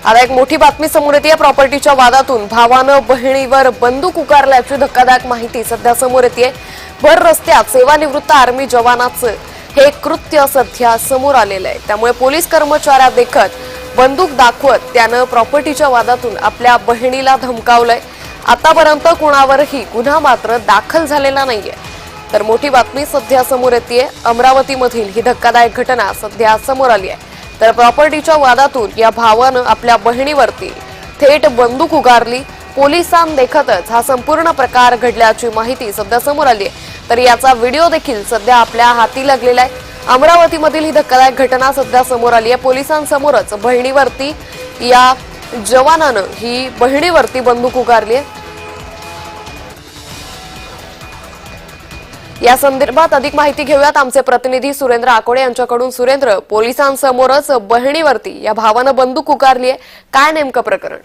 आता एक मोठी बातमी समोर येते। प्रॉपर्टीच्या वादातून भावानं बहिणीवर बंदूक उगारल्याची धक्कादायक माहिती सध्या समोर येते। भर रस्त्यात सेवानिवृत्त आर्मी जवानाचं हे कृत्य सध्या समोर आलेलं आहे। त्यामुळे पोलीस कर्मचाऱ्या देखत बंदूक दाखवत त्यानं प्रॉपर्टीच्या वादातून आपल्या बहिणीला धमकावलंय। आतापर्यंत कोणावरही गुन्हा मात्र दाखल झालेला नाहीये। तर मोठी बातमी सध्या समोर येते। अमरावतीमधील ही धक्कादायक घटना सध्या समोर आली आहे। तर प्रॉपर्टीच्या वादातून या भावानं आपल्या बहिणीवरती थेट बंदूक उगारली। पोलिसांदेखतच हा संपूर्ण प्रकार घडल्याची माहिती सध्या समोर आली आहे। तर याचा व्हिडिओ देखील सध्या आपल्या हाती लागलेला आहे। अमरावतीमधील ही धक्कादायक घटना सध्या समोर आली आहे। पोलिसांसमोरच बहिणीवरती या जवानानं ही बहिणीवरती बंदूक उगारली आहे। या संदर्भात अधिक माहिती घेऊयात आमचे प्रतिनिधी सुरेंद्र आकोडे यांच्याकडून। सुरेंद्र, पोलिसांसमोरच बहिणीवरती या भावानं बंदूक उगारली आहे, काय नेमकं प्रकरण?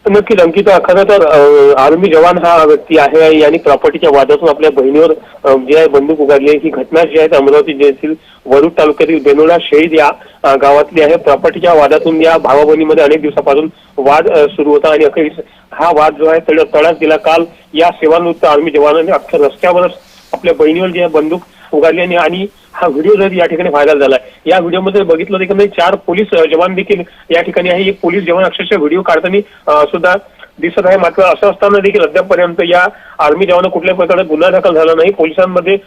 नक्कीच अंकिता, खरं तर आर्मी जवान हा व्यक्ती आहे आणि प्रॉपर्टीच्या वादातून आपल्या बहिणीवर जी आहे बंदूक उगारली आहे। ही घटना जी आहे अमरावती जिल्ह्यातील वरुड तालुक्यातील बेनोडा शहीद या गावातली आहे। प्रॉपर्टीच्या वादातून या भावा बहिणीमध्ये अनेक दिवसापासून वाद सुरू होता आणि अखेरीस हा वाद जो आहे तळास गेला। काल या सेवानिवृत्त आर्मी जवानांनी अख्ख्या रस्त्यावरच आपल्या बहिणीवर जी आहे बंदूक उगारली आणि हा व्हिडिओ जर या ठिकाणी व्हायरल झाला। या व्हिडिओमध्ये बघितलं देखील 4 पोलीस जवान देखील या ठिकाणी आहे। एक पोलीस जवान अक्षरशः व्हिडिओ काढताना सुद्धा दिसत आहे। मात्र असं असताना देखील अद्यापपर्यंत या आर्मी जवान कुठल्याही प्रकारे गुन्हा दाखल झाला नाही। पोलिसांमध्ये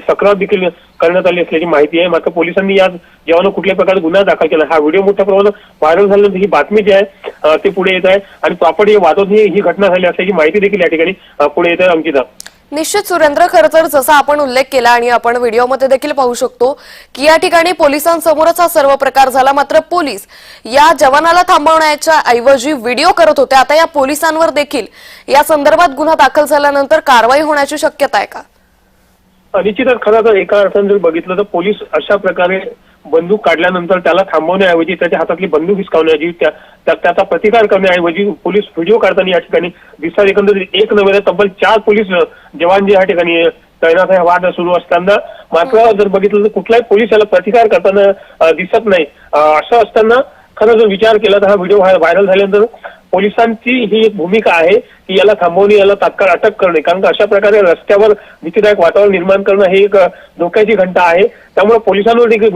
तक्रार देखील करण्यात आली असल्याची माहिती आहे। मात्र पोलिसांनी या जवान कुठल्याही प्रकारे गुन्हा दाखल केला। हा व्हिडिओ मोठ्या प्रमाणात व्हायरल झाल्यानंतर ही बातमी जी आहे ते पुढे येत आहे आणि प्रॉपर्टी वादातून ही घटना झाली असल्याची माहिती देखील या ठिकाणी पुढे येत आहे। अंकिता, निश्चित सुरेंद्र, खरं तर जसा आपण उल्लेख केला आणि आपण व्हिडिओमध्ये देखील पाहू शकतो की या ठिकाणी पोलिसांसमोरच हा सर्व प्रकार झाला। मात्र पोलीस या जवानाला थांबवण्याच्या ऐवजी व्हिडिओ करत होते। आता या पोलिसांवर देखील या संदर्भात गुन्हा दाखल झाल्यानंतर कारवाई होण्याची शक्यता आहे का? निश्चितच खरं तर एका अर्थाने जर बघितलं तर पोलीस अशा प्रकारे बंदूक काढल्यानंतर त्याला थांबवण्याऐवजी, त्याच्या हातातली बंदूक हिसकावण्याऐवजी, त्याचा प्रतिकार करण्याऐवजी पोलीस व्हिडिओ काढताना या ठिकाणी दिसतात। एकंदरीत एक नव्हे तब्बल 4 पोलीस जवान जे या ठिकाणी तैनात आहे वाद सुरू असताना। मात्र जर बघितलं तर कुठलाही पोलीस याला प्रतिकार करताना दिसत नाही। असं असताना खरं जर विचार केला तर हा व्हिडिओ व्हायरल झाल्यानंतर पोलिसांची ही एक भूमिका आहे की याला थांबवणे, याला तात्काळ अटक करणे। कारण अशा प्रकारे रस्त्यावर भीतीदायक वातावरण निर्माण करणं हे एक धोक्याची घंटा आहे। त्यामुळे पोलिसांवर देखील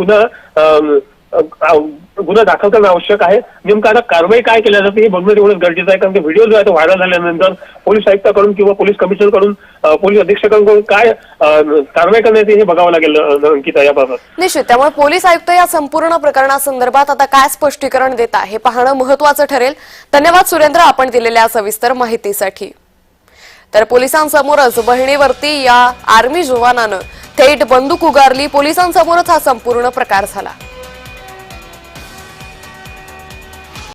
गुन्हा दाखल करणं आवश्यक आहे। नेमकं आता कारवाई काय केल्या जाते हे बघणं तेवढंच गरजेचं आहे। कारण की व्हिडिओ जो आहे तो व्हायरल झाल्यानंतर पोलीस आयुक्ताकडून किंवा पोलीस कमिशनरकडून, पोलीस अधीक्षकांकडून काय कारवाई करण्यात येते हे बघावं लागेल अंकिता याबाबत। निश्चित, त्यामुळे पोलीस आयुक्त या संपूर्ण प्रकरणासंदर्भात आता काय स्पष्टीकरण देता हे पाहणं महत्त्वाचं ठरेल। धन्यवाद सुरेंद्र, आपण दिलेल्या सविस्तर माहितीसाठी। तर पोलिसांसमोरच बहिणीवरती या आर्मी जवानानं थेट बंदूक उगारली। पोलिसांसमोरच हा संपूर्ण प्रकार झाला।